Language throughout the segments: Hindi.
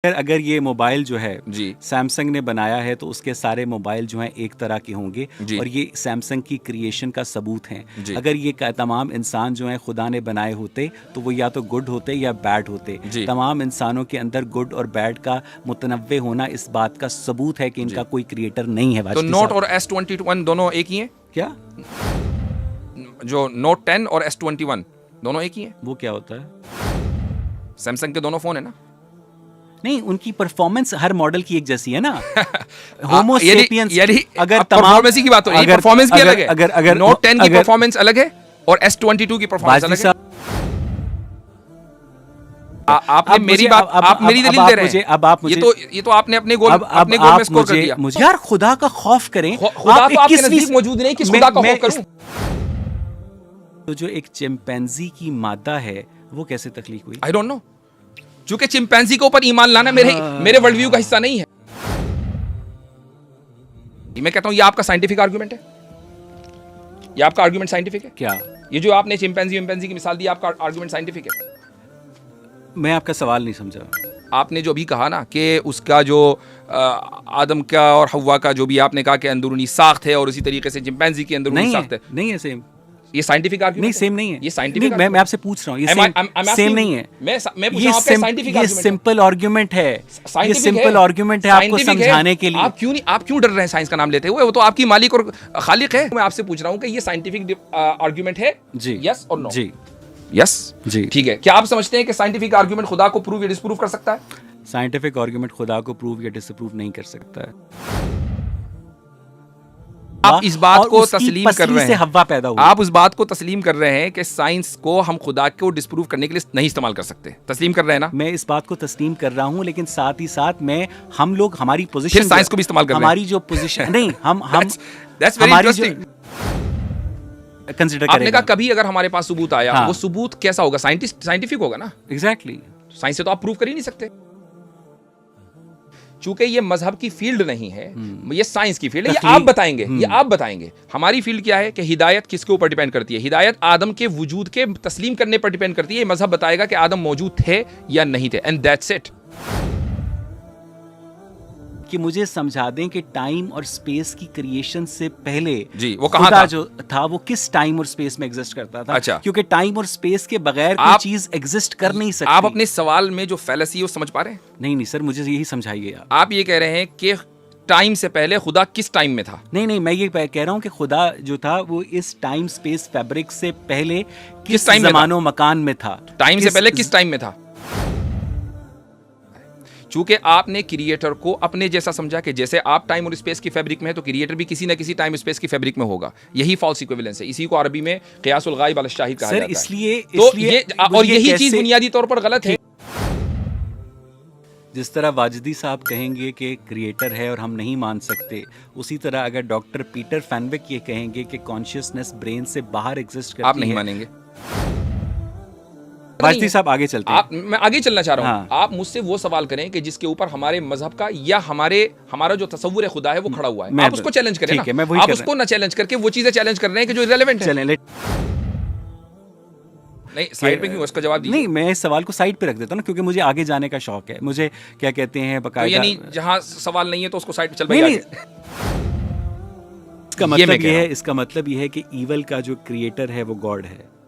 अगर ये मोबाइल जो है जी सैमसंग ने बनाया है तो उसके सारे मोबाइल जो हैं एक तरह के होंगे जी और ये सैमसंग की क्रिएशन का सबूत हैं। जी अगर ये तमाम इंसान जो हैं खुदा ने बनाए होते तो वो या तो गुड होते या बैड होते। जी तमाम इंसानों के अंदर गुड और बैड का मुतनव्वे होना इस बात का सबूत है कि इनका कोई क्रिएटर नहीं है। तो नोट और S21 दोनों एक ही हैं क्या? जो नोट 10 और S21 दोनों एक ही हैं। वो क्या होता है? सैमसंग के दोनों फोन है ना। नहीं, उनकी परफॉर्मेंस हर मॉडल की एक जैसी है ना। होमो सेपियंस अगर परफॉर्मेंस की बात हो रही है, परफॉर्मेंस की अलग है। अगर नोट 10 की परफॉर्मेंस अलग है और S22 की परफॉर्मेंस अलग है। आपने मेरी बात, आप मेरी दलील दे रहे हैं। अब आप मुझे ये तो आपने अपने गोल में स्कोर कर दिया। मुझे यार खुदा का खौफ करें। खुदा तो आपके नजदीक मौजूद नहीं, किस खुदा का खौफ करूं? तो जो एक चिंपैंजी की मादा है वो कैसे तख्लीक हुई? आई डोंट नो। चूंकि चिंपैंजी के ऊपर ईमान लाना मेरे वर्ल्ड व्यू का हिस्सा नहीं है। मैं कहता हूं ये आपका साइंटिफिक आर्गुमेंट है। ये आपका आर्गुमेंट साइंटिफिक है क्या? ये जो आपने चिंपैंजी की मिसाल दी, आपका आर्गुमेंट साइंटिफिक है? मैं आपका सवाल नहीं समझा। आपने जो अभी कहा ना कि उसका जो आदम का और हव्वा का जो भी आपने कहा कि अंदरूनी साख्त है और उसी तरीके से चिंपैंजी की अंदरूनी साख्त है। नहीं है सेम। ये साइंटिफिक आर्गुमेंट नहीं, सेम नहीं है। ये साइंटिफिक नहीं, मैं आपसे पूछ रहा हूँ, ये सेम नहीं है। मैं पूछ रहा हूं आपका साइंटिफिक ये सिंपल आर्गुमेंट है। ये सिंपल आर्गुमेंट है आपको समझाने के लिए। आप क्यों डर रहे हैं साइंस का नाम लेते हुए? वो तो आपकी मालिक और खालिक है। मैं आपसे पूछ रहा हूं कि ये साइंटिफिक आर्गुमेंट है जी, यस और नो? जी, यस जी। ठीक है। क्या आप समझते हैं कि साइंटिफिक आर्गुमेंट खुदा को प्रूव या डिसप्रूव कर सकता है? साइंटिफिक आर्गुमेंट खुदा को प्रूव या डिसप्रूव नहीं कर सकता है। आप इस बात को तस्लीम कर रहे हैं, हवा पैदा हुई। आप उस बात को तस्लीम कर रहे हैं कि साइंस को हम खुदा को डिसप्रूव करने के लिए नहीं इस्तेमाल कर सकते। तस्लीम कर रहे हैं ना? मैं इस बात को तस्लीम कर रहा हूं, लेकिन साथ ही साथ हम लोग हमारी पोजीशन, फिर साइंस को भी इस्तेमाल कर रहे हैं। हमारी जो पोजीशन नहीं, हम That's very interesting. कंसीडर आपने करेगा। कहा कभी अगर हमारे पास सबूत आया, हाँ। वो सबूत कैसा होगा? साइंटिफिक होगा ना। एग्जैक्टली। साइंस से तो आप प्रूव कर ही नहीं सकते। चूंकि ये मजहब की फील्ड नहीं है, ये साइंस की फील्ड है। ये आप बताएंगे, ये आप बताएंगे। हमारी फील्ड क्या है कि हिदायत किसके ऊपर डिपेंड करती है? हिदायत आदम के वजूद के तस्लीम करने पर डिपेंड करती है। ये मजहब बताएगा कि आदम मौजूद थे या नहीं थे, एंड दैट्स इट। कि मुझे समझा दें कि टाइम और स्पेस की क्रिएशन से पहले जी वो कहाँ खुदा था? जो था वो किस टाइम और स्पेस में एग्जिस्ट करता था? अच्छा। क्योंकि टाइम और स्पेस के बगैर कोई चीज एग्जिस्ट कर नहीं सकती। आप अपने सवाल में जो फैलेसी है वो समझ पा रहे हैं? नहीं सर, मुझे यही समझाइए आप ये कह रहे हैं कि टाइम से पहले खुदा किस टाइम में था? नहीं, मैं ये कह रहा हूँ कि खुदा जो था वो इस टाइम स्पेस फैब्रिक से पहले किस टाइम में ज़मानो मकान में था? टाइम से पहले किस टाइम में था? चूंकि आपने क्रिएटर को अपने जैसा समझा कि जैसे आप टाइम और स्पेस की फैब्रिक में है तो क्रिएटर भी किसी न किसी टाइम स्पेस की फैब्रिक में होगा। यही फॉल्स इक्विवेलेंस है। इसी को अरबी में क़ियासुल गायब अल शाहिद कहा जाता है। इसलिए और यही चीज बुनियादी तौर पर गलत है। जिस तरह वाजिदी साहब कहेंगे कि क्रिएटर है और हम नहीं मान सकते, उसी तरह अगर डॉक्टर पीटर फैनविक ये कहेंगे कि कॉन्शियसनेस ब्रेन से बाहर एग्जिस्ट करती है, आप नहीं मानेंगे। वाजिदी साहब आगे चलते हैं। मैं आगे चलना चाह रहा हूँ। हाँ। आप मुझसे वो सवाल करें कि जिसके ऊपर हमारे मजहब का या हमारा जो तस्वुर है खुदा है वो खड़ा हुआ है। आप उसको चैलेंज करें ना। आप उसको ना चैलेंज करके वो चीजें चैलेंज कर रहे हैं कि जो इररिलेवेंट है। नहीं, साइड पे क्यों? उसका जवाब दीजिए। नहीं, मैं इस सवाल को साइड पे रख देता हूँ ना, क्योंकि मुझे आगे जाने का शौक है। मुझे क्या कहते हैं बकायदा, यानी जहाँ सवाल नहीं है तो उसको साइड पे चल नहीं, भाई। इसका मतलब ये है कि ईवल का जो क्रिएटर है वो गॉड है।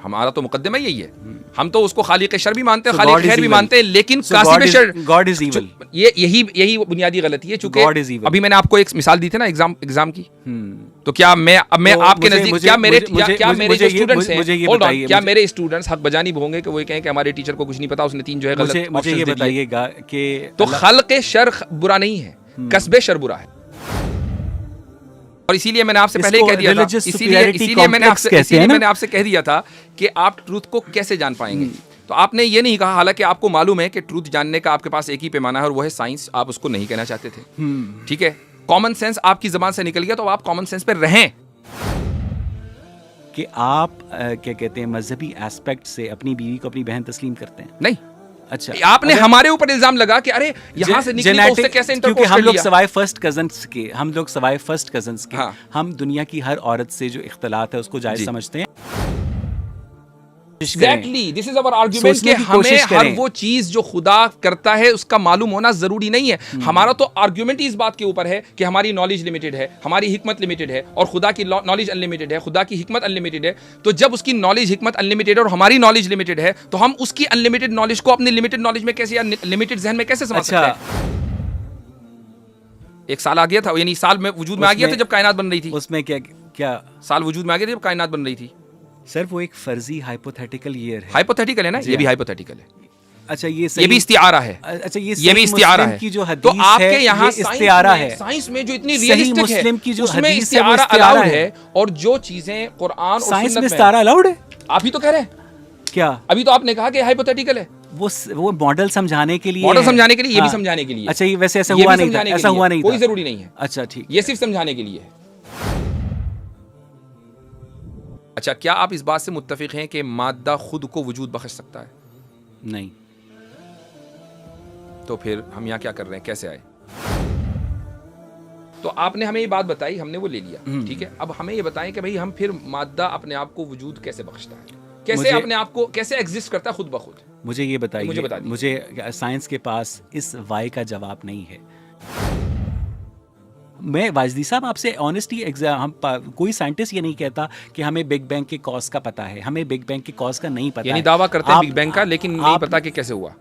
हमारा तो मुकद्दमा यही है। हम तो उसको खालिक शर भी मानते हैं, खालिक खैर भी मानते हैं, लेकिन कासिब शर, गॉड इज ईवल। यही बुनियादी गलती है। चूंकि अभी मैंने आपको एक मिसाल दी थी ना एग्जाम की, तो क्या मैं आपके नजदीक क्या मेरे जो स्टूडेंट्स हैं, क्या मेरे स्टूडेंट्स हक बजानिब होंगे कि वो कहें कि हमारे टीचर को कुछ नहीं पता, उसने 3 जो है गलत? मुझे ये बताइएगा कि तो खल्क़ शर बुरा नहीं है, कस्बे शर बुरा है। और इसीलिए मैंने आपसे पहले कह दिया था, इसीलिए मैंने आपसे कह दिया था कि आप ट्रूथ को कैसे जान पाएंगे। तो आपने ये नहीं कहा, हालांकि आपको मालूम है कि ट्रूथ जानने का आपके पास एक ही पैमाना है और वो है साइंस। आप उसको नहीं कहना चाहते थे, ठीक है। कॉमन सेंस आपकी जबान से निकल गया, तो आप कॉमन सेंस पे रहें कि आप क्या कहते हैं मजहबी एस्पेक्ट से अपनी बीवी को अपनी बहन तस्लीम करते हैं? नहीं। अच्छा, आपने हमारे ऊपर इल्जाम लगा कि अरे यहाँ से निकली तो उससे कैसे इंटरकोर्स क्योंकि कर लिया? हम लोग सवाए फर्स्ट कजन्स के, हम दुनिया की हर औरत से जो इख्तलात है उसको जायज समझते हैं। Exactly, this is our argument कि हमें हर वो चीज जो खुदा करता है उसका मालूम होना जरूरी नहीं है। हमारा तो आर्ग्यूमेंट ही इस बात के ऊपर है कि हमारी नॉलेज लिमिटेड है, हमारी हिकमत लिमिटेड है और खुदा की नॉलेज अनलिमिटेड है, खुदा की हिकमत अनलिमिटेड है। तो जब उसकी नॉलेज हिकमत अनलिमिटेड है और हमारी नॉलेज लिमिटेड है, तो हम उसकी अनलिमिटेड नॉलेज को अपनी लिमिटेड नॉलेज में कैसे या लिमिटेड जहन में कैसे समझ सकते हैं? एक साल आ गया था, यानी साल में वजूद में आ गया था जब कायनात बन रही थी। उसमें क्या साल वजूद में आ गया था जब कायनात बन रही थी। सर वो एक फर्जी हाइपोथेटिकल ईयर है। हाइपोथेटिकल है ना, ये भी हाइपोथेटिकल है। अच्छा ये भी इस्तिआरा है। अच्छा ये भी इस्तिआरा है की जो हदीस तो आपके यहाँ इस्तिआरा है। साइंस में जो इतनी रियलिस्टिक मुस्लिम की जो उसमें हदीस इस्तिआरा अलाउड है और जो चीजें कुरान और साइंस सुन्नत में इस्तिआरा अलाउड है। आप ही तो कह रहे हैं। क्या अभी तो आपने कहा कि हाइपोथेटिकल है। वो मॉडल समझाने के लिए, मॉडल समझाने के लिए, ये भी समझाने के लिए। अच्छा ये वैसे ऐसा हुआ नहीं था, ऐसा हुआ नहीं था, कोई जरूरी नहीं है। अच्छा ठीक, ये सिर्फ समझाने के लिए है। अच्छा, क्या आप इस बात से मुत्तफिक हैं कि मादा खुद को वजूद बख्श सकता है? नहीं। तो फिर हम यहाँ क्या कर रहे हैं, कैसे आए? तो आपने हमें ये बात बताई, हमने वो ले लिया, ठीक है। अब हमें ये बताएं कि भाई हम फिर मादा अपने आप को वजूद कैसे बख्शता है, कैसे अपने आप को कैसे एग्जिस्ट करता है खुद ब खुद? मुझे ये बताइए। मुझे बता दीजिए। मुझे साइंस के पास इस वाई का जवाब नहीं है। मैं वाजदी साहब आपसे ऑनेस्टली कोई साइंटिस्ट ये नहीं कहता कि हमें बिग बैंग के कॉज का पता है, हमें बिग बैंग के कॉज का नहीं पता। यानी दावा करते हैं बिग बैंग का, लेकिन नहीं पता कि कैसे हुआ।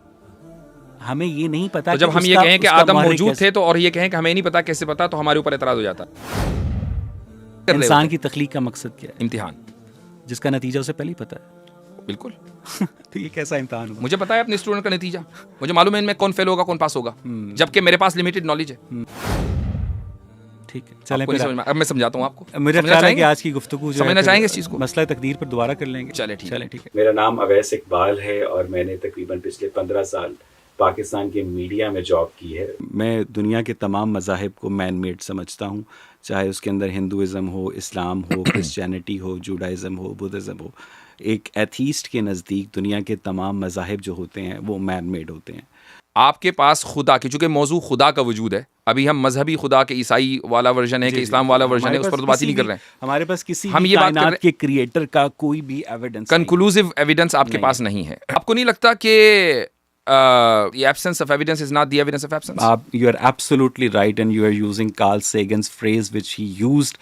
हमें ये नहीं पता। तो जब हम ये कहें कि आदम मौजूद थे तो, और ये कहें कि हमें नहीं पता कैसे पता, तो हमारे ऊपर एतराज हो जाता। इंसान की तख्लीक का मकसद क्या है? इम्तिहान, जिसका नतीजा उसे पहले ही पता है। बिल्कुल। तो ये कैसा इम्तिहान हुआ? मुझे पता है अपने स्टूडेंट का नतीजा, मुझे मालूम है इनमें कौन फेल होगा कौन पास होगा, जबकि मेरे पास लिमिटेड नॉलेज है। ठीक है, चलें फिर अब मैं समझाता हूँ आपको। मेरा ख्याल है कि आज की गुफ्तगू जो समझना चाहेंगे इस चीज को, मसला तकदीर पर दोबारा कर लेंगे। चले ठीक है। मेरा नाम अवैस इकबाल है और मैंने तकरीबन पिछले 15 साल पाकिस्तान के मीडिया में जॉब की है। मैं दुनिया के तमाम मज़ाहिब को मैन मेड समझता हूँ, चाहे उसके अंदर हिंदुइज़्म हो, इस्लाम हो, क्रिश्चियनिटी हो, जूडाइज़म हो, बुद्धिज़्म हो। एक एथीस्ट के नज़दीक दुनिया के तमाम मज़ाहिब जो होते हैं वो मैन मेड होते हैं। आपके पास खुदा की, चूंकि मौजू खुदा का वजूद है, अभी हम मजहबी खुदा के ईसाई वाला वर्जन है कि इस्लाम वाला वर्जन है, उस पर तो बात ही नहीं कर रहे हैं। हमारे पास किसी हम ये कायनात के क्रिएटर का कोई भी एविडेंस, कंक्लूसिव एविडेंस आपके पास नहीं है। आपको नहीं लगता कि the absence of evidence is not the evidence of absence? You are absolutely right, and you are using Carl Sagan's phrase which he used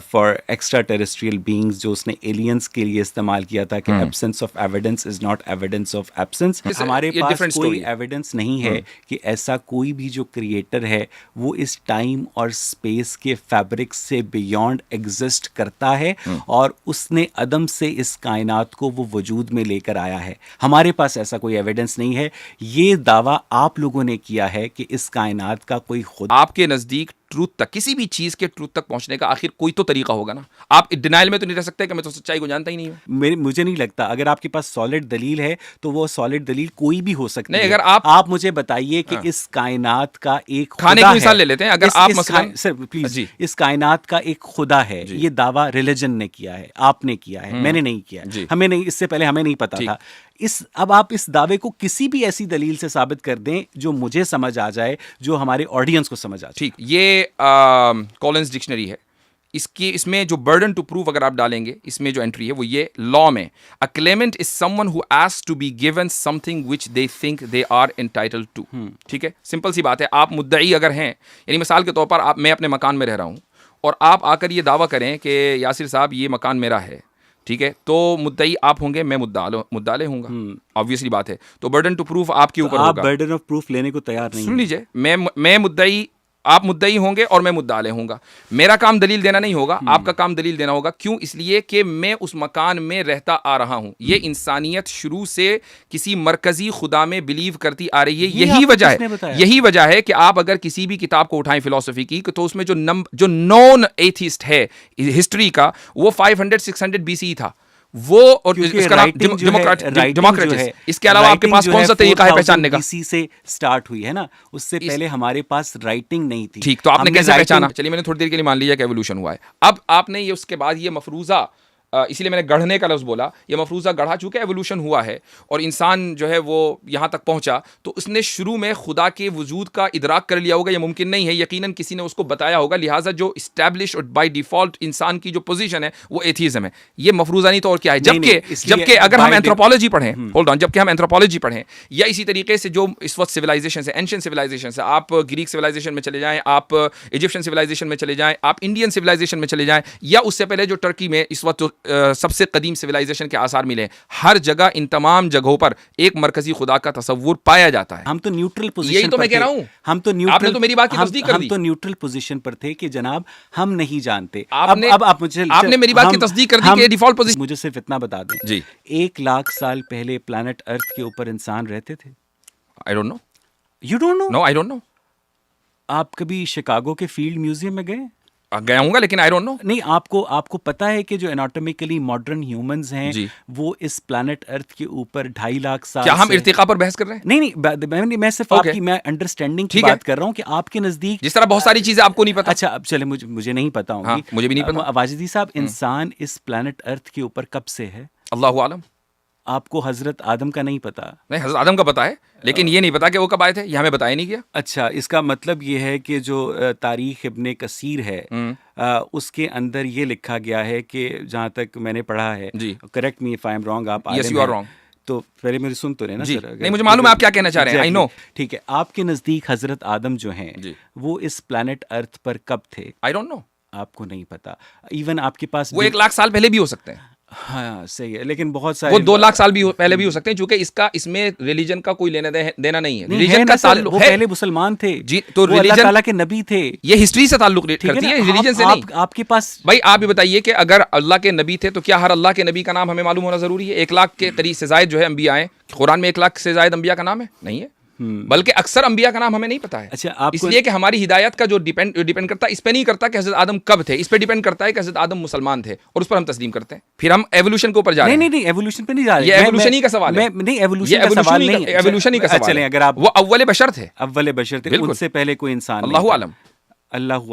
for extraterrestrial beings, जो उसने aliens के लिए इस्तेमाल किया था कि absence of evidence is not evidence of absence। हमारे पास कोई evidence नहीं है कि ऐसा कोई भी जो creator है वो इस time और space के fabric से beyond exist करता है और उसने अदम से इस कायनात को वो वजूद में लेकर आया है। हमारे पास ऐसा कोई evidence नहीं है। ये दावा आप लोगों ने किया है कि इस कायनात का कोई खुद। आपके नजदीक ट्रूथ तक, किसी भी चीज के ट्रूथ तक पहुंचने का आखिर कोई तो तरीका होगा ना। आप डिनाइल में तो नहीं रह सकते कि मैं तो सच्चाई को जानता ही नहीं हूं। मुझे नहीं लगता, अगर आपके पास सॉलिड दलील है तो वो सॉलिड दलील कोई भी हो सकती है। अगर आप मुझे बताइए कि इस कायनात का एक खाने की मिसाल ले लेते हैं। अगर आप मसलन सर प्लीज, इस कायनात का एक खुदा है, ये दावा रिलीजन ने किया है, आपने किया है, मैंने नहीं किया, हमें नहीं, इससे पहले हमें नहीं पता था। अब आप इस दावे को किसी भी ऐसी दलील से साबित कर दें जो मुझे समझ आ जाए, जो हमारे ऑडियंस को समझ आ जाए। ठीक, ये कॉलिंस डिक्शनरी है, इसमें जो बर्डन टू प्रूव अगर आप डालेंगे, इसमें जो एंट्री है वो ये लॉ में, a claimant is someone who asks to be given something which they think they are entitled to. ठीक है, सिंपल सी बात है। आप मुद्दई अगर हैं, यानी मिसाल के तौर पर मैं अपने मकान में रह रहा हूँ और आप आकर ये दावा करें कि यासिर साहब ये मकान मेरा है, ठीक है, तो मुद्दई आप होंगे, मैं मुद्दाले होऊंगा, ऑब्वियसली बात है। तो बर्डन टू प्रूफ आपके ऊपर होगा। आप बर्डन ऑफ प्रूफ लेने को तैयार नहीं। सुन लीजिए, मैं मुद्दई, आप मुद्दई होंगे और मैं मुद्दाले होऊंगा। मेरा काम दलील देना नहीं होगा, आपका काम दलील देना होगा। क्यों? इसलिए कि मैं उस मकान में रहता आ रहा हूं। ये इंसानियत शुरू से किसी मरकजी खुदा में बिलीव करती आ रही है। यही वजह है कि आप अगर किसी भी किताब को उठाएं फिलॉसफी की, तो उसमें जो नॉन एथिस्ट है हिस्ट्री का, वो 500-600 BCE था वो, और इसका नाम डेमोक्रेटिक है। इसके अलावा आपके पास कौन सा तरीका है पहचानने का? BC से स्टार्ट हुई है ना, उससे पहले हमारे पास राइटिंग नहीं थी। ठीक, तो आपने कैसे पहचाना? चलिए, मैंने थोड़ी देर के लिए मान लिया कि एवोल्यूशन हुआ है। अब आपने ये उसके बाद ये मफरूजा इसीलिए मैंने गढ़ने का लफ्ज़ बोला, ये मफरूज़ा गढ़ा, चूँकि एवोल्यूशन हुआ है और इंसान जो है वो यहाँ तक पहुँचा, तो उसने शुरू में खुदा के वजूद का इदराक कर लिया होगा, ये मुमकिन नहीं है, यकीनन किसी ने उसको बताया होगा, लिहाजा जो इस्टेब्लिश और बाई डिफ़ॉल्ट इंसान की जो पोजीशन है वो एथीज़म है। ये मफरूज़ा नहीं तो और क्या है। जबकि अगर हम एंथ्रोपोलॉजी पढ़ें, होल्ड ऑन, जबकि हम एंथ्रोपोलॉजी पढ़ें या इसी तरीके से जो इस वक्त सिविलाइजेशन है, एंशिएंट सिविलाइजेशन है, आप ग्रीक सिविलाइजेशन में चले जाएँ, आप इजिप्शियन सिविलाइजेशन में चले जाएँ, आप इंडियन सिविलाइजेशन में चले जाएँ, या उससे पहले जो टर्की में इस वक्त सबसे कदीम सिविलाइजेशन के आसार मिले, हर जगह इन तमाम जगहों पर एक मरकजी खुदा का तस्वुर पाया जाता है। हम तो न्यूट्रल पोजीशन, यही तो मैं कह रहा हूं, हम तो न्यूट्रल, आपने तो मेरी बात की तस्दीक कर दी। हम तो न्यूट्रल पोजीशन पर थे कि जनाब हम नहीं जानते। अब आप मुझे, आपने मेरी बात की तस्दीक कर दी कि डिफॉल्ट पोजीशन। मुझे सिर्फ इतना बता दें जी, 1 लाख साल पहले प्लैनेट अर्थ के ऊपर इंसान रहते थे? I don't know. You don't know? No, I don't know. आप कभी शिकागो के फील्ड म्यूजियम में गए? गया हूँगा, लेकिन आई डोंट नो। नहीं, आपको पता है कि जो एनाटॉमिकली मॉडर्न ह्यूमंस हैं वो इस प्लैनेट अर्थ के ऊपर 2.5 लाख साल। क्या हम इर्तिका पर बहस कर रहे हैं? नहीं, मैं सिर्फ आपकी मैं अंडरस्टैंडिंग की बात कर रहा हूँ कि आपके नजदीक, जिस तरह बहुत सारी चीजें आपको नहीं पता। अच्छा, अब चले, मुझे नहीं पता होंगी। हाँ, मुझे भी नहीं पता। वाजिदी साहब, इंसान इस प्लैनेट अर्थ के ऊपर कब से है? अल्लाहु आलम। आपको हजरत आदम का नहीं पता? नहीं, हजरत आदम का पता है, लेकिन ये नहीं पता कि वो कब आए थे, ये हमें बताया नहीं गया। अच्छा, इसका मतलब ये है कि जो तारीख इब्ने कसीर है उसके अंदर ये लिखा गया है कि जहाँ तक मैंने पढ़ा है, correct me if I am wrong, आप यस यू आर रॉन्ग, तो पहले मेरी सुन तो रहे ना सर। नहीं, मुझे मालूम है आप क्या कहना चाह रहे हैं, आई नो। ठीक है, आपके नजदीक हजरत आदम जो हैं वो इस प्लैनेट अर्थ पर कब थे? I don't no. आपको नहीं पता। इवन आपके पास वो 1 लाख साल पहले भी हो सकते हैं। हाँ, सही है, लेकिन बहुत सारे वो 2 लाख साल भी पहले भी हो सकते हैं, क्योंकि इसमें रिलीजन का कोई लेना देना नहीं है। रिलीजन का ताल्लुक है, वो पहले मुसलमान थे जी, तो अल्लाह ताला के नबी थे। ये हिस्ट्री से ताल्लुक करती है, रिलीजन से नहीं। आपके पास भाई आप भी बताइए कि अगर अल्लाह के नबी थे तो क्या हर अल्लाह के नबी का नाम हमें मालूम होना जरूरी है? 1 लाख के करीब से जायद जो है अंबिया हैं, कुरान में 1 लाख से जायद अंबिया का नाम है? नहीं है, बल्कि अक्सर अंबिया का नाम हमें नहीं पता है। अच्छा, इसलिए कि हमारी हिदायत का जो डिपेंड करता है, इस पे नहीं करता कि हजरत आदम कब थे, इस पे डिपेंड करता है कि हजरत आदम मुसलमान थे, और उस पर हम तस्लीम करते हैं। फिर हम एवोल्यूशन के ऊपर जा रहे हैं। नहीं, एवोल्यूशन पे नहीं जा रहे, ये एवोल्यूशन ही का सवाल है। नहीं, एवोल्यूशन का सवाल नहीं, एवोल्यूशन ही का सवाल है। अगर आप, वो अव्वल बशर थे, उनसे पहले कोई इंसान, अल्लाहु आलम,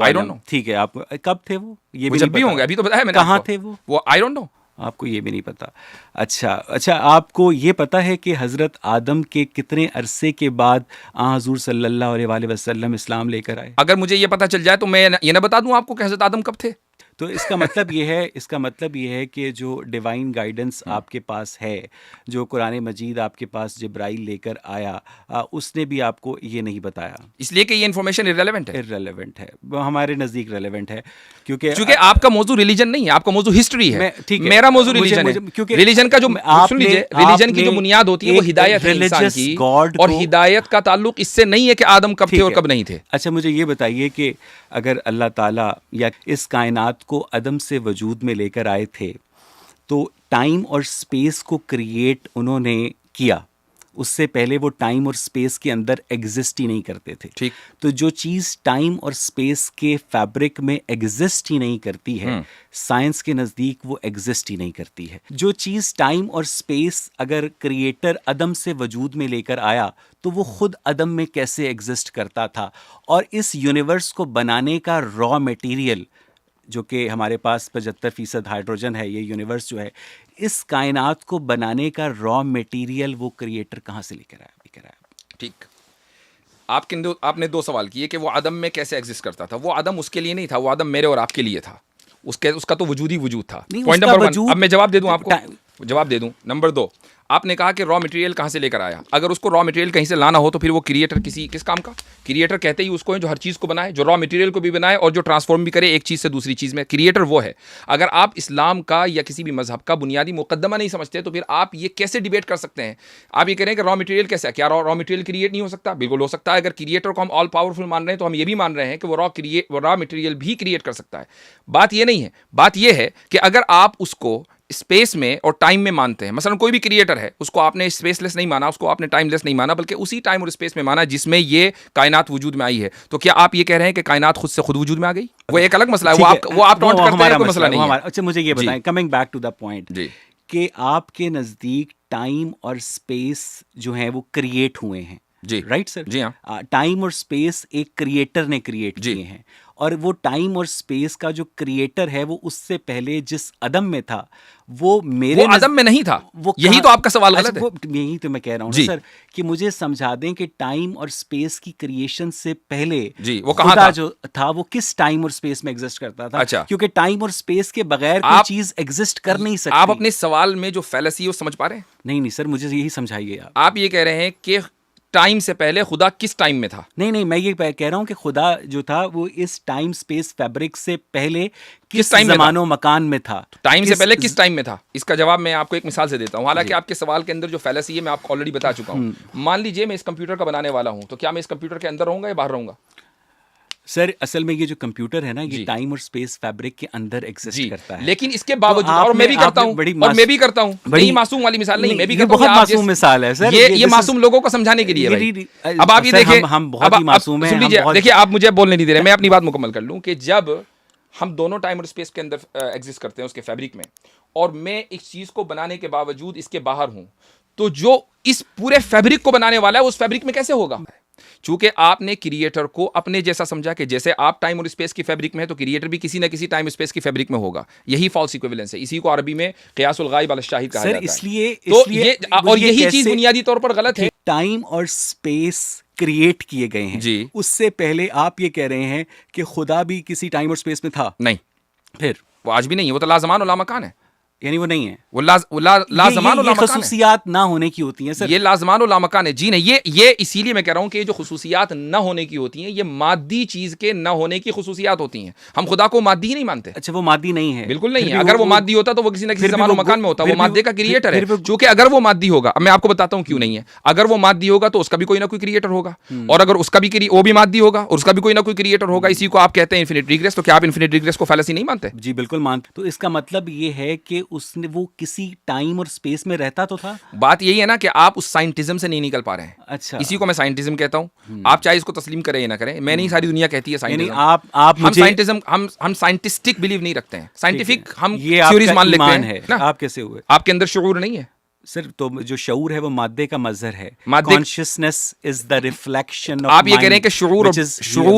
आई डोंट नो। ठीक है, आप कब थे वो? ये जब भी होंगे, अभी तो बताया मैंने। कहाँ थे वो? आई डोंट नो, आपको ये भी नहीं पता। अच्छा, आपको ये पता है कि हज़रत आदम के कितने अरसे के बाद हुज़ूर सल्लल्लाहु अलैहि वसल्लम इस्लाम लेकर आए? अगर मुझे ये पता चल जाए तो मैं ये ना बता दूं आपको कि हज़रत आदम कब थे। तो इसका मतलब ये है कि जो डिवाइन गाइडेंस आपके पास है, जो कुरान मजीद आपके पास जिब्राइल लेकर आया, उसने भी आपको ये नहीं बताया, इसलिए कि ये इन्फॉर्मेशन इररेलेवेंट है। वो हमारे नज़दीक रेलेवेंट है, क्योंकि आपका मौजू रिलीजन नहीं है, आपका मौजू हिस्ट्री है। ठीक है, मेरा मौजू रिलीजन है, क्योंकि रिलीजन का जो, सुन लीजिए, रिलीजन की जो बुनियाद होती है वो हिदायत है इंसान की, और हिदायत का ताल्लुक इससे नहीं है कि आदम कब थे और कब नहीं थे। अच्छा, मुझे ये बताइए कि अगर अल्लाह ताला या इस कायनात को अदम से वजूद में लेकर आए थे, तो टाइम और स्पेस को क्रिएट उन्होंने किया, उससे पहले वो टाइम और स्पेस के अंदर एग्जिस्ट ही नहीं करते थे। ठीक, तो जो चीज़ टाइम और स्पेस के फैब्रिक में एग्जिस्ट ही नहीं करती है, साइंस के नज़दीक वो एग्जिस्ट ही नहीं करती है। जो चीज़ टाइम और स्पेस अगर क्रिएटर अदम से वजूद में लेकर आया, तो वो खुद अदम में कैसे एग्जिस्ट करता था? और इस यूनिवर्स को बनाने का रॉ मटेरियल, जो कि हमारे पास 75% हाइड्रोजन है, ये यूनिवर्स जो है, इस कायनात को बनाने का रॉ मटेरियल वो क्रिएटर कहाँ से लेकर आया? ठीक, आपने 2 सवाल किए कि वो आदम में कैसे एग्जिस्ट करता था। वो आदम उसके लिए नहीं था, वो आदम मेरे और आपके लिए था। उसका तो वजूद ही वजूद था। Point number 1। अब मैं जवाब दे दूं आपको, जवाब दे दूं। नंबर 2, आपने कहा कि रॉ मटेरियल कहाँ से लेकर आया। अगर उसको रॉ मटेरियल कहीं से लाना हो तो फिर वो क्रिएटर किस काम का? क्रिएटर कहते ही उसको है जो हर चीज़ को बनाए, जो रॉ मटेरियल को भी बनाए और जो ट्रांसफॉर्म भी करे एक चीज़ से दूसरी चीज़ में। क्रिएटर वो है। अगर आप इस्लाम का या किसी भी मजहब का बुनियादी मुकद्दमा नहीं समझते तो फिर आप ये कैसे डिबेट कर सकते हैं? आप ये कह रहे हैं कि रॉ मटेरियल कैसा है? क्या रॉ मटेरियल क्रिएट नहीं हो सकता? बिल्कुल हो सकता है। अगर क्रिएटर को हम ऑल पावरफुल मान रहे हैं तो हम ये भी मान रहे हैं कि वो रॉ मटेरियल भी क्रिएट कर सकता है। बात ये नहीं है, बात ये है कि अगर आप उसको स्पेस में और टाइम में मानते हैं, मसलन कोई भी क्रिएटर है, उसको आपने स्पेसलेस नहीं माना, उसको आपने टाइमलेस नहीं माना, बल्कि उसी टाइम और स्पेस में माना जिसमें ये कायनात वजूद में आई है, तो क्या आप ये कह रहे हैं कि कायनात खुद से खुद वजूद में आ गई? वो एक अलग मसला है, वो आप टॉन्ट करते हैं, कोई मसला नहीं है। अच्छा, मुझे ये बताएं, coming back to the point, कि आपके नज़दीक टाइम और स्पेस जो है वो क्रिएट हुए हैं, जी राइट सर? जी हाँ टाइम और स्पेस एक क्रिएटर ने क्रिएट जी। किए हैं, और वो टाइम और स्पेस का जो क्रिएटर है वो उससे पहले जिस अदम में था वो मेरे वो आदम में नहीं था, वो यही कहाँ- तो आपका सवाल अच्छा, गलत है। वो यही तो मैं कह रहा हूँ ना जी। सर, कि मुझे समझा दें कि टाइम और स्पेस की क्रिएशन से पहले जी, वो कहाँ खुदा था? जो था वो किस टाइम और स्पेस में एग्जिस्ट करता था? अच्छा। क्योंकि टाइम और स्पेस के बगैर कोई आप- चीज एग्जिस्ट कर नहीं सकती। आप अपने सवाल में जो फैलेसी है वो समझ पा रहे हैं? नहीं सर, मुझे यही समझाइए आप। आप ये कह रहे हैं कि टाइम से पहले खुदा किस टाइम में था? नहीं, मैं ये कह रहा हूँ कि खुदा जो था वो इस टाइम स्पेस फैब्रिक से पहले किस टाइम में था? जमानो मकान में था? टाइम से पहले किस टाइम में था? इसका जवाब मैं आपको एक मिसाल से देता हूँ। हालांकि आपके सवाल के अंदर जो फैलेसी है मैं आपको ऑलरेडी बता चुका हूँ। मान लीजिए मैं इस कंप्यूटर का बनाने वाला हूँ, तो क्या मैं इस कंप्यूटर के अंदर रहूंगा या बाहर रहूंगा? सर असल में ये जो कंप्यूटर है ना, जी। ये टाइम और स्पेस फैब्रिक के अंदर एग्जिस्ट करता है। लेकिन इसके बावजूद, तो और मैं भी करता हूँ, और मैं भी करता हूँ, बड़ी मासूम वाली मिसाल नहीं, मैं भी ये करता हूँ। बहुत आप मासूम मिसाल है सर। ये मासूम लोगों को समझाने के लिए है भाई। अब आप ये सर, देखिए, हम बहुत ही मासूम हैं। सुन लीजिए, देखिए आप मुझे बोलने नहीं दे रहे, मैं अपनी बात मुकम्मल कर लूँ कि जब हम दोनों टाइम और स्पेस के अंदर एग्जिस्ट करते हैं उसके फैब्रिक में, और मैं इस चीज को बनाने के बावजूद इसके बाहर हूं, तो जो इस पूरे फैब्रिक को बनाने वाला है उस फैब्रिक में कैसे होगा? चूंकि आपने क्रिएटर को अपने जैसा समझा कि जैसे आप टाइम और स्पेस की फैब्रिक में है तो क्रिएटर भी किसी ना किसी टाइम स्पेस की फैब्रिक में होगा। यही फॉल्स इक्विवेलेंस है, इसी को अरबी में क़ियासुल गायब अल शाहिद कहा जाता है। इसलिए तो ये और यही चीज बुनियादी तौर पर गलत है। टाइम और स्पेस क्रिएट किए गए हैं जी। उससे पहले आप ये कह रहे हैं कि खुदा भी किसी टाइम और स्पेस में था? नहीं, फिर वो आज भी नहीं है, वो तो लाज़मान और लामकान है। यानी वो नहीं है, वो लाज़मान और लामकान है। खसूसियात ना होने की होती हैं सर। ये लाज़मान और लामकान है। जी नहीं, ये इसीलिए मैं कह रहा हूं कि ये जो खुसूसियात न होने की होती हैं, ये मादी चीज के न होने की खुसूसियात होती हैं। हम खुदा को मादी ही नहीं मानते। अच्छा, वो मादी नहीं है? बिल्कुल नहीं है। अगर वो मादी होता तो वो किसी न किसी ज़मान और मकान में होता। वो मादे का क्रिएटर है। क्योंकि अगर वो मादी होगा, अब मैं आपको बताता हूं क्यों नहीं है। अगर वो मादी होगा तो उसका भी कोई ना कोई क्रिएटर होगा, और अगर उसका भी वो भी मादी होगा और उसका भी कोई ना कोई क्रिएटर होगा। इसी को आप कहते हैं इन्फिनिट रिग्रेस। तो क्या आप इन्फिनिट रिग्रेस को फैलेसी नहीं मानते? जी बिल्कुल मानते। तो इसका मतलब ये है कि उसने वो किसी टाइम और स्पेस में रहता तो था। बात यही है ना कि आप उस साइंटिज्म से नहीं निकल पा रहे हैं। अच्छा, इसी को मैं साइंटिज्म कहता हूं। आप चाहे इसको तस्लीम करें या ना करें, मैं नहीं, सारी दुनिया कहती है साइंटिज्म। आप हम मुझे साइंटिज्म, हम साइंटिस्टिक बिलीव नहीं रखते हैं। साइंटिफिक हम ये थ्योरीज मान लेते हैं है ना। आप कैसे हुए? आपके अंदर शऊर नहीं है सर। तो जो शऊर है वो मादे का मजहर है। मादे- consciousness is the reflection of आप ये कह रहे हैं कि शऊर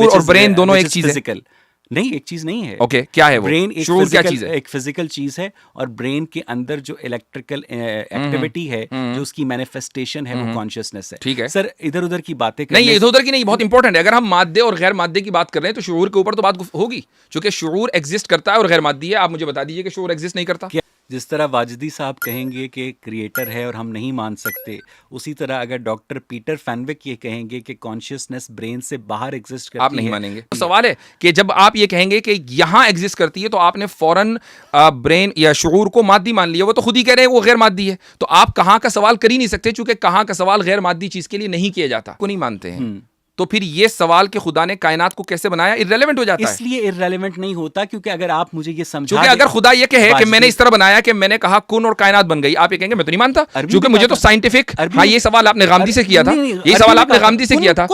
और ब्रेन दोनों एक चीज है? फिजिकल नहीं, एक चीज नहीं है। ओके, क्या है वो? ब्रेन एक शऊर क्या चीज है? एक फिजिकल चीज है, और ब्रेन के अंदर जो इलेक्ट्रिकल एक्टिविटी है, जो उसकी मैनिफेस्टेशन है, वो कॉन्शियसनेस है। ठीक है सर, इधर उधर की बातें नहीं, ये इधर उधर की नहीं, बहुत इंपॉर्टेंट है। अगर हम मादे और गैर मादे की बात कर रहे हैं तो शऊर के ऊपर तो बात होगी, क्योंकि शऊर एग्जिस्ट करता है और गैर मादी है। आप मुझे बता दीजिए कि शऊर एग्जिस्ट नहीं करता। जिस तरह वाजदी साहब कहेंगे कि क्रिएटर है और हम नहीं मान सकते, उसी तरह अगर डॉक्टर पीटर फैनविक ये कहेंगे कि कॉन्शियसनेस ब्रेन से बाहर एग्जिस्ट करती आप नहीं है, मानेंगे। तो सवाल है कि जब आप ये कहेंगे कि यहां एग्जिस्ट करती है तो आपने फौरन ब्रेन या शऊर को मादी मान लिया। वो तो खुद ही कह रहे हैं वो गैर मादी है, तो आप कहां का सवाल कर ही नहीं सकते, चूंकि कहां का सवाल गैर मादी चीज के लिए नहीं किया जाता, को नहीं मानते हैं। तो फिर ये सवाल कि खुदा ने कायनात को कैसे बनाया इररेलेवेंट हो जाता है। इसलिए इररेलेवेंट नहीं होता क्योंकि अगर आप मुझे ये समझा, क्योंकि अगर खुदा ये कहे कि मैंने इस तरह बनाया कि मैंने कहा कुन और कायनात बन गई, आप ये कहेंगे मैं तो नहीं मानता, क्योंकि मुझे तो साइंटिफिक। हाँ, ये सवाल आपने गामदी से किया था, यही सवाल आपने गामदी से किया था,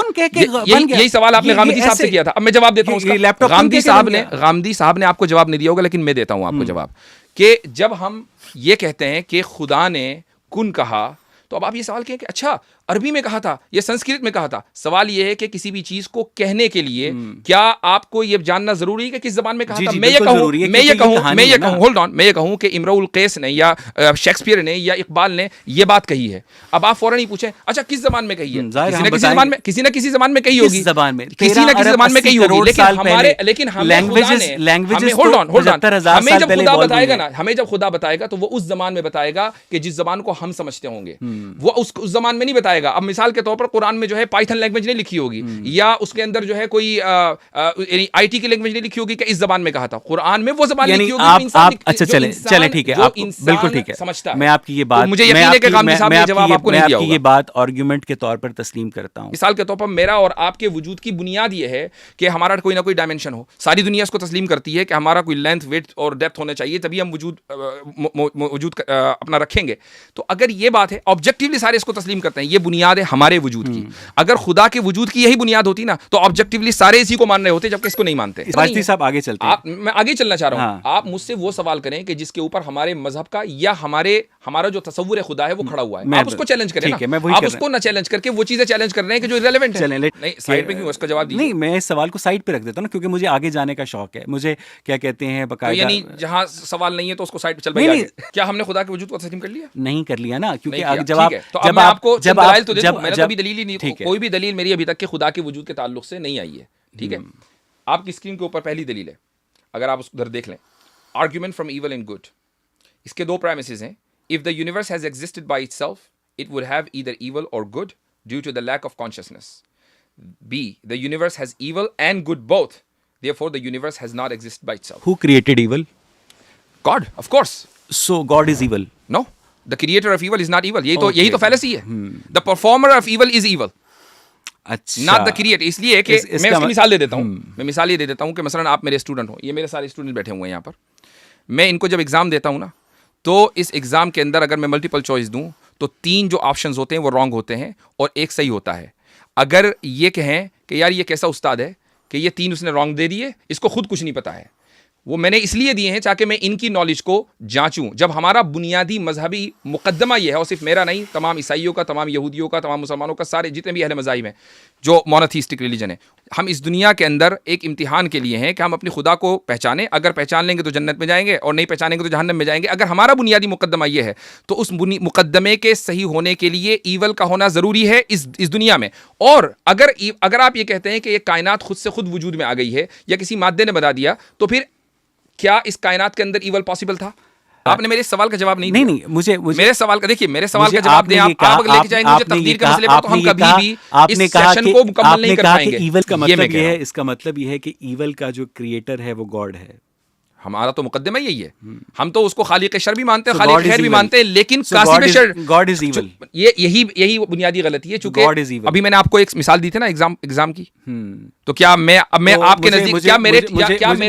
यही सवाल आपने गामदी साहब से किया था। अब मैं जवाब देता हूँ। गामदी साहब ने आपको जवाब नहीं दिया होगा, लेकिन मैं देता हूँ आपको जवाब कि जब हम ये कहते हैं कि खुदा ने कुन कहा, तो अब आप ये सवाल कहें कि अच्छा अरबी में कहा था या संस्कृत में कहा था। सवाल ये है कि किसी भी चीज को कहने के लिए क्या आपको ये जानना जरूरी है कि किस जबान में कहा था? मैं ये कहूं कि इमरुल कैस ने या शेक्सपियर ने या इकबाल ने ये बात कही है। अब आप फौरन ही पूछें अच्छा किस जबान में कही है? किसी न किसी जबान में कही होगी, किसी न किसी जबान में कही होगी। लेकिन हमें जब खुदा बताएगा ना, हमें जब खुदा बताएगा तो वो उस जबान में बताएगा कि जिस जबान को हम समझते होंगे, वो उस जबान में नहीं बताएगा। अब मिसाल के तौर पर कुरान में जो है पाइथन लैंग्वेज नहीं लिखी होगी, या उसके अंदर जो है कोई आईटी की लैंग्वेज नहीं लिखी होगी कि इस जबान में कहा था। कुरान में वो जबान लिखी होगी। अच्छा चले ठीक है, बिल्कुल ठीक है, समझता है। मैं आपकी ये बात, मुझे यकीन है कि गांधी साहब ने जवाब आपको नहीं दिया होगा। ये बात आर्गुमेंट के तौर पर तस्लीम करता हूं। मिसाल के तौर पर मेरा और आपके वजूद की बुनियाद ये है कि हमारा कोई ना कोई डायमेंशन हो। सारी दुनिया इसको तस्लीम करती है कि हमारा कोई लेंथ, विड्थ और डेप्थ होना चाहिए, तभी हम वजूद अपना रखेंगे। तो अगर ये बात है, ऑब्जेक्टिवली सारे इसको तस्लीम करते हैं, ये बुनियाद है हमारे वजूद की। अगर खुदा के वजूद की यही बुनियाद होती ना तो ऑब्जेक्टिवली सारे इसी को मान रहे होते, जबकि इसको नहीं मानते। बाजती साहब आगे चलते हैं। मैं आगे चलना चाह रहा हूं। आप मुझसे वो सवाल करें कि जिसके ऊपर हमारे मजहब का या हमारा जो तसव्वुर खुदा है वो खड़ा हुआ है, आप उसको चैलेंज करें ना। आप उसको ना चैलेंज करके वो चीजें चैलेंज कर रहे हैं कि जो इररिलेवेंट है। नहीं, साइड पे क्यों, उसका जवाब दीजिए। नहीं, मैं इस सवाल को साइड पे रख देता हूं ना, क्योंकि मुझे आगे जाने का शौक है। मुझे क्या कहते हैं बकायदा, यानी जहां सवाल नहीं है तो उसको साइड पे चल भाई। क्या हमने खुदा के वजूद को तस्लीम कर लिया? नहीं कर लिया ना, क्योंकि जब आप तो अब मैं आपको दलाइल तो दे दूं, मैंने तो अभी दलील ही नहीं, कोई भी दलील मेरी अभी तक के खुदा के वजूद के ताल्लुक से नहीं आई है। ठीक है, आपकी स्क्रीन के ऊपर पहली दलील है, अगर आप उधर देख लें, argument from evil and good. इसके दो प्रेमिसेस हैं। If the universe has existed by itself it would have either evil और good due to the lack of consciousness. B, the universe has evil and good both, therefore the universe has not existed by itself. Who created evil? God, of course. So God is evil? No, the creator of evil is not evil. यही तो fallacy है। The performer of evil is evil. अच्छा, नॉट द क्रिएटर। इसलिए कि मैं इसकी मिसाल दे देता हूँ। मैं मिसाल ये दे देता हूँ कि मसलन आप मेरे स्टूडेंट हो, ये मेरे सारे स्टूडेंट बैठे हुए हैं यहाँ पर। मैं इनको जब एग्जाम देता हूँ ना, तो इस एग्जाम के अंदर अगर मैं मल्टीपल चॉइस दूँ तो 3 जो ऑप्शंस होते हैं वो रॉन्ग होते हैं और 1 सही होता है। अगर ये कहें कि यार ये कैसा उस्ताद है कि ये 3 उसने रॉन्ग दे दिए, इसको खुद कुछ नहीं पता है, वो मैंने इसलिए दिए हैं ताकि मैं इनकी नॉलेज को जांचूं। जब हमारा बुनियादी मजहबी मुकद्दमा ये है, और सिर्फ मेरा नहीं, तमाम ईसाइयों का, तमाम यहूदियों का, तमाम मुसलमानों का, सारे जितने भी अहले मज़ाहिब हैं जो मोनोथीस्टिक रिलीजन है, हम इस दुनिया के अंदर एक इम्तिहान के लिए हैं कि हम अपने खुदा को पहचानें। अगर पहचान लेंगे तो जन्नत में जाएंगे और नहीं पहचानेंगे तो जहन्नम में जाएंगे। अगर हमारा बुनियादी मुकद्दमा ये है तो उस मुकद्दमे के सही होने के लिए ईवल का होना ज़रूरी है इस दुनिया में। और अगर आप ये कहते हैं कि ये कायनात खुद से खुद वजूद में आ गई है या किसी मादे ने बता दिया, तो फिर क्या इस कायनात के अंदर ईवल पॉसिबल था? आपने मेरे सवाल का जवाब नहीं दिया। नहीं, मुझे मेरे सवाल का देखिए, मेरे सवाल का जवाब दें आप अगर लेके जाएंगे मुझे तकदीर के मसले पर, तो हम कभी भी इस सेशन को मुकम्मल नहीं कर पाएंगे। ईवल का मतलब ये है, इसका मतलब ये है कि ईवल का जो क्रिएटर है वो गॉड है। हमारा तो मुकद्दमा यही है। हम तो उसको खालिक शर भी मानते हैं, खालिक खैर भी मानते हैं, लेकिन कासिब शर, गॉड इज ईवल। यही बुनियादी गलती है। चूंकि अभी मैंने आपको एक मिसाल दी थी ना एग्जाम की, तो क्या मैं आपके नजदीक, क्या मेरे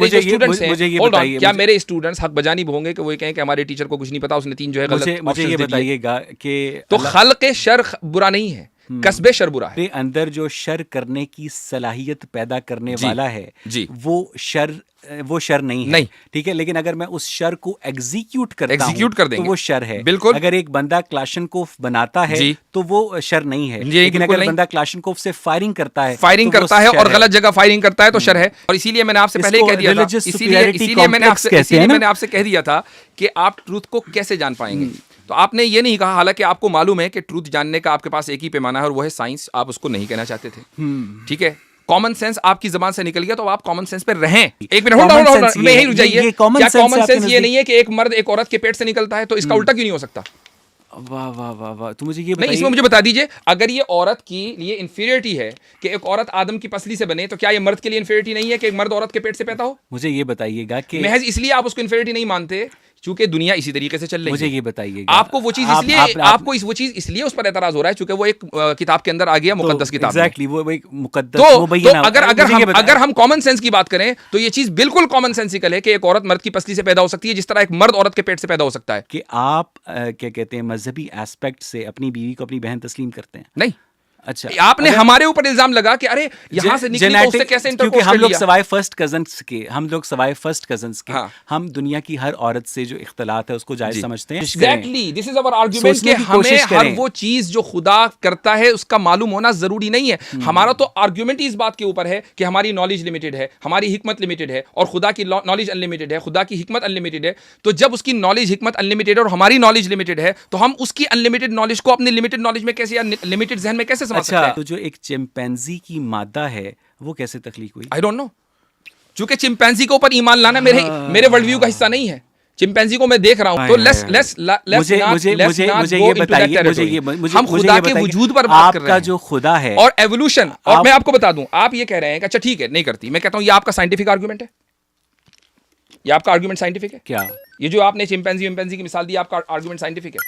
जो स्टूडेंट्स हैं, क्या मेरे स्टूडेंट्स हक बजानिब होंगे कि वो कहें कि हमारे टीचर को कुछ नहीं पता, उसने 3 जो है गलत। मुझे ये बताइएगा कि तो खल्क़ शर बुरा नहीं है, कस्बे शर बुरा है। अंदर जो शर करने की सलाहियत पैदा करने वाला है जी, वो शर नहीं है। ठीक है, लेकिन अगर मैं उस शर को एग्जीक्यूट कर देंगे तो वो शर है। बिल्कुल। अगर एक बंदा क्लाशनकोफ बनाता है तो वो शर नहीं है, लेकिन अगर बंदा क्लाशनकोफ से फायरिंग करता है और गलत जगह फायरिंग करता है तो शर है। और इसीलिए मैंने आपसे पहले कह दिया था, इसीलिए मैंने आपसे कह दिया था कि आप ट्रूथ को कैसे जान पाएंगे। तो आपने ये नहीं कहा, हालांकि आपको मालूम है कि ट्रूथ जानने का आपके पास एक ही पैमाना है और वो है साइंस। आप उसको नहीं कहना चाहते थे, ठीक है। कॉमन सेंस आपकी जबान से निकल गया तो आप कॉमन सेंस पे रहें। एक मिनट होल्ड, मैं यही रुक जाइए। क्या कॉमन सेंस ये नहीं है कि एक मर्द एक औरत के पेट से निकलता है, तो इसका उल्टा क्यों नहीं हो सकता? वाह वाह वाह वाह, तो मुझे ये नहीं, इसमें मुझे बता दीजिए, अगर ये औरत की लिए इंफीरियरिटी है कि एक औरत आदम की पसली से बने, तो क्या ये मर्द के लिए इंफीरियरिटी नहीं है कि एक मर्द औरत के पेट से पैदा हो? मुझे ये बताइएगा कि महज इसलिए आप उसको इंफीरियरिटी नहीं मानते चूंकि दुनिया इसी तरीके से चल रही है। मुझे ये बताइएगा, आपको वो चीज इसलिए आपको वो चीज इसलिए उस पर एतराज हो रहा है चूंकि वो एक किताब के अंदर आ गया, मुकद्दस किताब। एग्जैक्टली, वो एक मुकद्दस। तो अगर हम कॉमन सेंस की बात करें तो ये चीज बिल्कुल कॉमन सेंसिकल है कि एक औरत मर्द की पसली से पैदा हो सकती है, जिस तरह एक मर्द औरत के पेट से पैदा हो सकता है। कि आप क्या कहते हैं, मजहबी एस्पेक्ट से अपनी बीवी को अपनी बहन तस्लीम करते हैं? नहीं। अच्छा, आपने हमारे ऊपर इल्जाम लगा कि अरे यहां से निकली तो उससे कैसे इंटरकोर्स क्योंकि कर लिया? हम लोग सवाए फर्स्ट कजन्स के हम दुनिया की हर औरत से जो इख्तलात है उसको जायज समझते हैं। Exactly, this is our argument कि हमें हर वो चीज जो खुदा करता है उसका मालूम होना जरूरी नहीं है। हमारा तो आर्गुमेंट इस बात के ऊपर है कि हमारी नॉलेज लिमिटेड है, हमारी हिकमत लिमिटेड है, और खुदा की नॉलेज अनलिमिटेड है, खुदा की हिकमत अनलिमिटेड है। तो जब उसकी नॉलेज हिकमत अनलिमिटेड है और हमारी नॉलेज लिमिटेड है, तो हम उसकी अनलिमिटेड नॉलेज को अपनी लिमिटेड नॉलेज में कैसे या लिमिटेड जहन में कैसे समझ सकते हैं? तो जो एक चिंपैंजी की मादा है वो कैसे तख्लीक हुई? आई डोंट नो। चूंकि चिंपैंजी के ऊपर ईमान लाना मेरे वर्ल्ड व्यू का हिस्सा नहीं है। चिंपैंजी को मैं देख रहा हूं, तो हम खुदा के वजूद पर बात कर रहे हैं, जो खुदा है और एवोल्यूशन। और मैं आपको बता दूं, आप ये कह रहे हैं कि अच्छा ठीक है नहीं करती, मैं कहता हूं ये आपका साइंटिफिक आर्गुमेंट है। ये आपका आर्गुमेंट साइंटिफिक है क्या? ये जो आपने चिंपैंजी की मिसाल दी, आपका आर्गुमेंट साइंटिफिक है?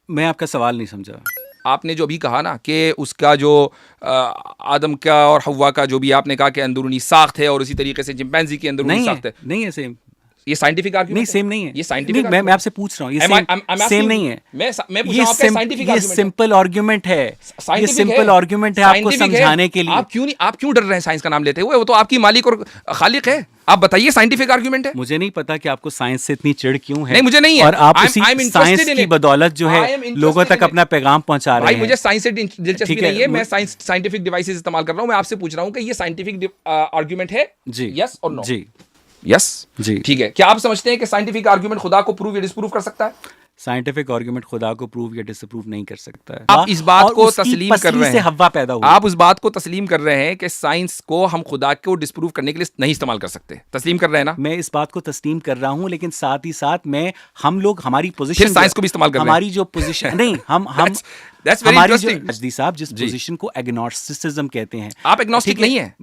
मैं आपका सवाल नहीं समझा। आपने जो भी कहा ना कि उसका जो आदम का और हव्वा का जो भी आपने कहा कि अंदरूनी साख्त है, और उसी तरीके से चिंपैंजी की अंदरूनी साख्त है। नहीं है सेम। ये साइंटिफिक आर्गुमेंट नहीं, सेम नहीं है। ये साइंटिफिक, मैं आपसे पूछ रहा हूँ, ये सेम नहीं है। मैं पूछ रहा हूं आपका साइंटिफिक ये सिंपल आर्गुमेंट है, ये सिंपल आर्गुमेंट है आपको समझाने के लिए। आप क्यों डर रहे हैं साइंस का नाम लेते हुए? वो तो आपकी मालिक और खालिक है। आप बताइए साइंटिफिक आर्गुमेंट है। मुझे नहीं पता कि आपको साइंस से इतनी चिढ़ क्यों है। नहीं, मुझे नहीं है। और आप उसी साइंस की बदौलत जो है लोगों तक अपना पैगाम पहुंचा रहे हैं। मुझे साइंस से दिलचस्पी नहीं है, मैं साइंटिफिक डिवाइसेस इस्तेमाल कर रहा हूं। मैं आपसे पूछ रहा हूं कि ये साइंटिफिक आर्गुमेंट है जी, यस और नो? जी, यस जी। ठीक है। क्या आप समझते हैं कि साइंटिफिक आर्गुमेंट खुदा को प्रूव या डिस्प्रूव कर सकता है? साइंटिफिक आर्गुमेंट खुदा को प्रूव या डिसअप्रूव नहीं कर सकता है। आप इस बात को तस्लीम कर रहे हैं, हवा पैदा हुई। आप उस बात को तस्लीम कर रहे हैं कि साइंस को हम खुदा को डिस्प्रूव करने के लिए नहीं इस्तेमाल कर सकते। तस्लीम कर रहे हैं ना? मैं इस बात को तस्लीम कर रहा हूं, लेकिन साथ ही साथ हम लोग हमारी पोजीशन, फिर साइंस को भी इस्तेमाल कर रहे हैं। हमारी जो पोजीशन नहीं, हम That's very हमारी interesting. जो साहब जिस पोजीशन को एग्नोस्टिसिज्म कहते हैं, आप एग्नोस्टिक नहीं है।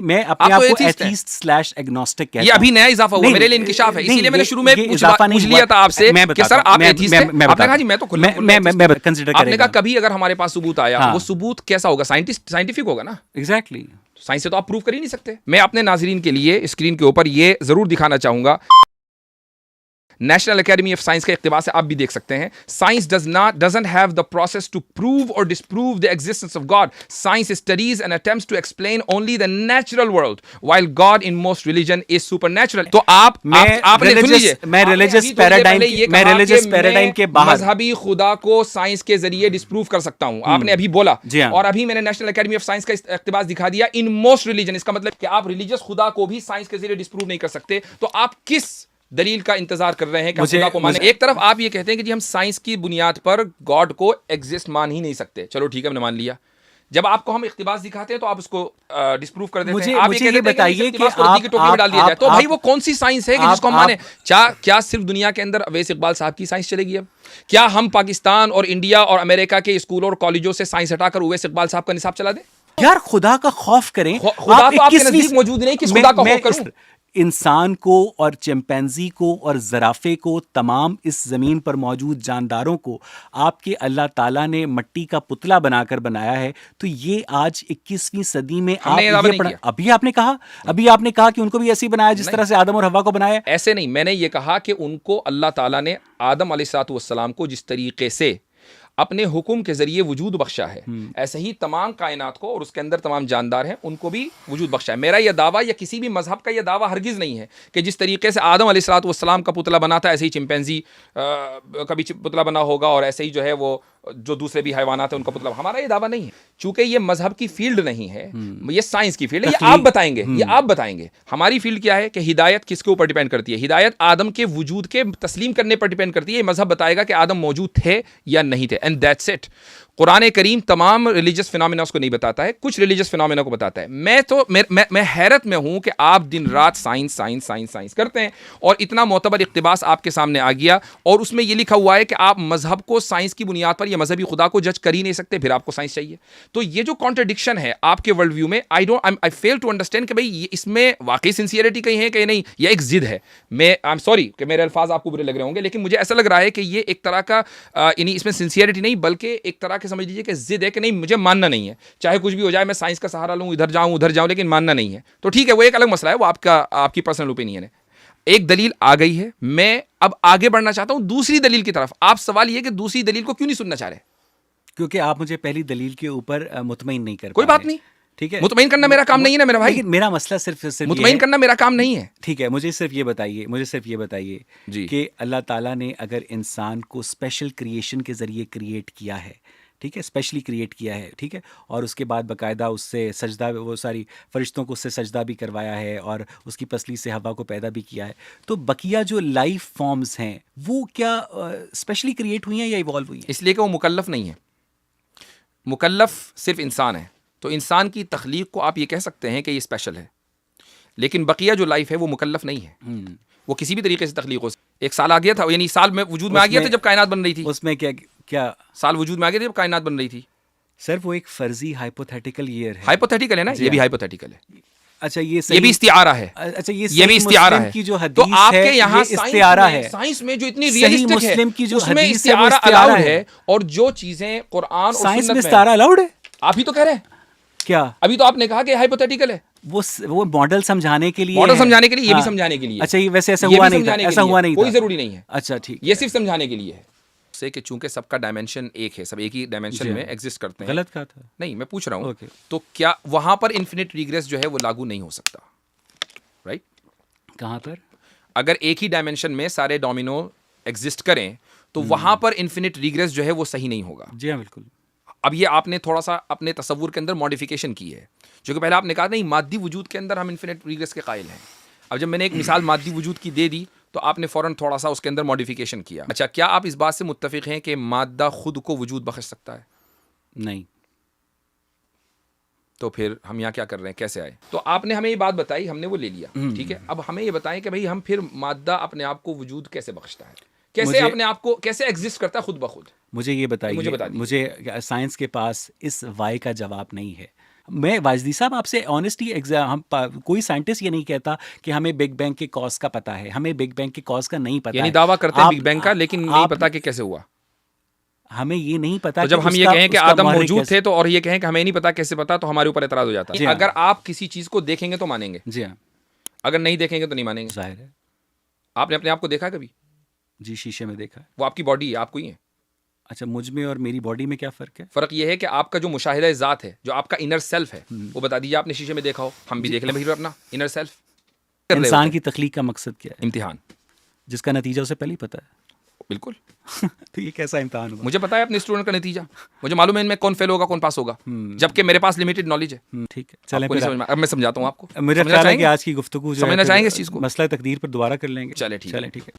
मैं अपने आप को एथीस्ट/एग्नोस्टिक कहता हूं। ये अभी नया इजाफा हुआ मेरे लिए, इंकिशाफ है। इसीलिए मैंने शुरू में पूछ लिया था आपसे कि सर आप एथीस्ट हैं। आपने कहा जी मैं तो कंसीडर आपने कहा कभी अगर हमारे पास सबूत आया, वो सबूत कैसा होगा? साइंटिफिक होगा ना? एग्जैक्टली। साइंस से तो आप प्रूव कर ही नहीं सकते। मैं अपने नाजरीन के लिए स्क्रीन के ऊपर ये जरूर दिखाना चाहूंगा, नेशनल एकेडमी ऑफ साइंस का इक्तिबास है, आप भी देख सकते हैं। Science doesn't have the process to prove और disprove the existence of God. Science studies and attempts to explain only the natural world while God in most religion is supernatural. तो आपने सुन लीजिए, मैं रिलीजियस पैराडाइम के बाहर मजहबी खुदा को साइंस के जरिए डिसप्रूव कर सकता हूं, आपने अभी बोला। और अभी मैंने नेशनल एकेडमी ऑफ साइंस का इक्तिबास दिखा दिया, इन मोस्ट रिलीजन। इसका मतलब कि आप रिलीजियस खुदा को भी साइंस के जरिए डिसप्रूव नहीं कर सकते। तो आप किस दलील का इंतजार कर रहे हैं कि खुदा को माने? एक तरफ आप ये कहते हैं कि जी हम साइंस की बुनियाद पर गॉड को एग्जिस्ट मान ही नहीं सकते। चलो ठीक है, हमने मान लिया। जब आपको हम इख्तिबास दिखाते हैं तो आप उसको डिसप्रूव कर देते हैं। आप ये बताइए कि आप टोकरी में डाल दिया जाए, तो भाई वो कौन सी साइंस है कि जिसको हम माने? क्या सिर्फ दुनिया के अंदर अवैस इकबाल साहब की साइंस चलेगी? अब क्या हम पाकिस्तान और इंडिया और अमेरिका के स्कूलों और कॉलेजों से साइंस हटाकर अवैस इकबाल साहब का निसाब चला दें? यार खुदा का खौफ करें। खुदा तो आपके नजदीक मौजूद नहीं, किस खुदा का खौफ करूं? इंसान को और चिंपैंजी को और ज़राफ़े को, तमाम इस ज़मीन पर मौजूद जानदारों को आपके अल्लाह ताला ने मट्टी का पुतला बनाकर बनाया है। तो ये आज 21वीं सदी में आप ये अभी आपने कहा कि उनको भी ऐसे ही बनाया जिस तरह से आदम और हव्वा को बनाया। ऐसे नहीं, मैंने ये कहा कि उनको अल्लाह ताला ने आदम अलैहिस्सलाम को जिस तरीके से अपने हुक्म के जरिए वजूद बख्शा है, ऐसे ही तमाम कायनात को और उसके अंदर तमाम जानदार हैं उनको भी वजूद बख्शा है। मेरा यह दावा या किसी भी मजहब का यह दावा हरगिज़ नहीं है कि जिस तरीके से आदम अलैहिस्सलाम का पुतला बना था, ऐसे ही चिंपैंजी का भी पुतला बना होगा, और ऐसे ही जो है वो जो दूसरे भी हैवानात हैं उनका पुतला। हमारा ये दावा नहीं है, चूंकि ये मजहब की फील्ड नहीं है, ये साइंस की फील्ड है। ये आप बताएंगे हमारी फील्ड क्या है कि हिदायत किसके ऊपर डिपेंड करती है? हिदायत आदम के वजूद के तस्लीम करने पर डिपेंड करती है। ये मजहब बताएगा कि आदम मौजूद थे या नहीं थे, एंड दैट्स इट। कुरान करीम तमाम रिलीजियस फिनोमेना को नहीं बताता है, कुछ रिलीजियस फिनोमेना को बताता है। मैं हैरत में हूं कि आप दिन रात साइंस करते हैं, और इतना मोतबर इक्तिबास आपके सामने आ गया और उसमें यह लिखा हुआ है कि आप मजहब को साइंस की बुनियाद पर या मजहबी खुदा को जज कर ही नहीं सकते, फिर आपको साइंस चाहिए। तो ये जो कॉन्ट्रडिक्शन है आपके वर्ल्ड व्यू में, आई फेल टू अंडरस्टैंड कि भाई इसमें वाकई सिंसियरिटी कहीं है कि नहीं, यह एक जिद है। आई एम सॉरी कि मेरे अल्फाज आपको बुरे लग रहे होंगे, लेकिन मुझे ऐसा लग रहा है कि ये एक तरह का यानी इसमें सिंसियरिटी नहीं बल्कि एक तरह के समझ लीजिए कि जिद है कि नहीं, मुझे मानना नहीं है, चाहे कुछ भी हो जाए, मैं साइंस का सहारा लूं, इधर जाऊं उधर जाऊं, लेकिन मानना नहीं है। तो ठीक है, वो एक अलग मसला है, वो आपकी पर्सनल ओपिनियन है। एक दलील आ गई है, मैं अब आगे बढ़ना चाहता हूं दूसरी दलील की तरफ। आप सवाल ये कि दूसरी दलील को क्यों नहीं सुनना चाह रहे? क्योंकि आप मुझे पहली दलील के ऊपर मुतमईन नहीं कर। कोई बात नहीं, ठीक है, मुतमईन करना मेरा काम नहीं है ना मेरा भाई। लेकिन मेरा मसला सिर्फ मुतमईन करना मेरा काम नहीं है। ठीक है, मुझे सिर्फ ये बताइए कि अल्लाह ताला ने अगर इंसान को स्पेशल क्रिएशन के जरिए क्रिएट किया है, ठीक है, स्पेशली क्रिएट किया है, ठीक है, और उसके बाद बाकायदा उससे सजदा, वो सारी फरिश्तों को उससे सजदा भी करवाया है और उसकी पसली से हवा को पैदा भी किया है, तो बकिया जो लाइफ फॉर्म्स हैं वो क्या स्पेशली क्रिएट हुई हैं या इवॉल्व हुई हैं? इसलिए कि वो मुकल्लफ नहीं है। मुकल्लफ सिर्फ इंसान है, तो इंसान की तख्लीक को आप ये कह सकते हैं कि ये स्पेशल है, लेकिन बकिया जो लाइफ है वो मुकल्लफ नहीं है। वो किसी भी तरीके से तख्लीक हो। एक साल आ गया था, यानी साल में वजूद में आ गया था जब कायनात बन रही थी। उसमें क्या साल वजूद में आ गया था जब कायनात बन रही थी? सर वो एक फर्जी हाइपोथेटिकल ईयर है। हाइपोथेटिकल है ना, ये भी हाइपोथेटिकल है। अच्छा, ये भी इस्तिआरा है। अच्छा, ये भी इस्तिआरा है। जो तो आपके यहाँ इस्तिआरा है, साइंस में जो इतनी रियलिस्टिक है मुस्लिम की जो उसमें हदीस इस्तिआरा अलाउड है, और जो चीजें कुरान और साइंस में इस्तिआरा अलाउड है, आप ही तो कह रहे हैं। क्या? अभी तो आपने कहा कि हाइपोथेटिकल है, वो मॉडल समझाने के लिए, मॉडल समझाने के लिए, ये भी हाँ। समझाने के लिए। अच्छा, ये वैसे ऐसा ये हुआ भी नहीं था, समझाने के ऐसा लिए हुआ है, नहीं कोई था। जरूरी नहीं है। अच्छा ठीक, ये सिर्फ समझाने के लिए है से कि चूंकि सबका डायमेंशन एक है, सब एक ही डायमेंशन जी में हाँ। एग्जिस्ट करते हैं। गलत कहा था। नहीं, मैं पूछ रहा हूँ, ओके। तो क्या वहां पर इन्फिनिट रिग्रेस जो है वो लागू नहीं हो सकता? राइट? कहाँ पर? अगर एक ही डायमेंशन में सारे डोमिनो एग्जिस्ट करें तो वहां पर इन्फिनिट रिग्रेस जो है वो सही नहीं होगा। जी हाँ, बिल्कुल। अब ये आपने थोड़ा सा अपने तसव्वुर के अंदर मॉडिफिकेशन की है, जो कि पहले आपने कहा नहीं मादी वजूद के अंदर हम इन्फिनिट रिग्रेस के कायल हैं। अब जब मैंने एक मिसाल मादी वजूद की दे दी तो आपने फौरन थोड़ा सा उसके अंदर मॉडिफिकेशन किया। अच्छा, क्या आप इस बात से मुत्तफिक हैं कि मादा खुद को वजूद बख्श सकता है? नहीं। तो फिर हम यहाँ क्या कर रहे हैं, कैसे आए? तो आपने हमें ये बात बताई, हमने वो ले लिया, ठीक है। अब हमें ये बताएं कि भाई हम फिर मादा अपने आप को वजूद कैसे बख्शता है, कैसे अपने आप को कैसे एग्जिस्ट करता है खुद ब खुद? मुझे ये बताइए, मुझे बता दीजिए। मुझे साइंस के पास इस वाई का जवाब नहीं है। मैं वाजदी साहब आपसे ऑनेस्टली हम कोई साइंटिस्ट ये नहीं कहता कि हमें बिग बैंग के कॉज का पता है, हमें बिग बैंग के कॉज का नहीं पता यानी है। दावा करते हैं बिग बैंग का, लेकिन नहीं पता कि कैसे हुआ। हमें ये नहीं पता। तो जब हम ये कहें कि आदम मौजूद थे तो, और ये कहें कि हमें नहीं पता कैसे पता, तो हमारे ऊपर एतराज हो जाता है। अगर आप किसी चीज को देखेंगे तो मानेंगे, जी हाँ, अगर नहीं देखेंगे तो नहीं मानेंगे। जाहिर है। आपने अपने आप को देखा कभी? जी, शीशे में देखा है। वो आपकी बॉडी है, आपको ही है। अच्छा, मुझ में और मेरी बॉडी में क्या फ़र्क है? फर्क ये है कि आपका जो मुशाहिदा ज़ात है, जो आपका इनर सेल्फ है, वो बता दीजिए आपने शीशे में देखा हो, हम भी देख लें भाई अपना इनर सेल्फ। इंसान की तख्लीक का मकसद क्या है? इम्तिहान, जिसका नतीजा उसे पहले ही पता है। बिल्कुल। तो ये कैसा इम्तिहान हुआ? मुझे पता है अपने स्टूडेंट का नतीजा, मुझे मालूम है इनमें कौन फेल होगा कौन पास होगा, जबकि मेरे पास लिमिटेड नॉलेज है। ठीक है, चलें आपको नहीं फिर। समझ में, अब मैं समझाता हूँ आपको। मेरा समझना ख्याल है कि चाहेंगे? आज की गुफ्तगू जो है समझना फिर चाहेंगे इस चीज़ को? मसला तकदीर पर दोबारा कर लेंगे। चले ठीक है। चलें ठीक है।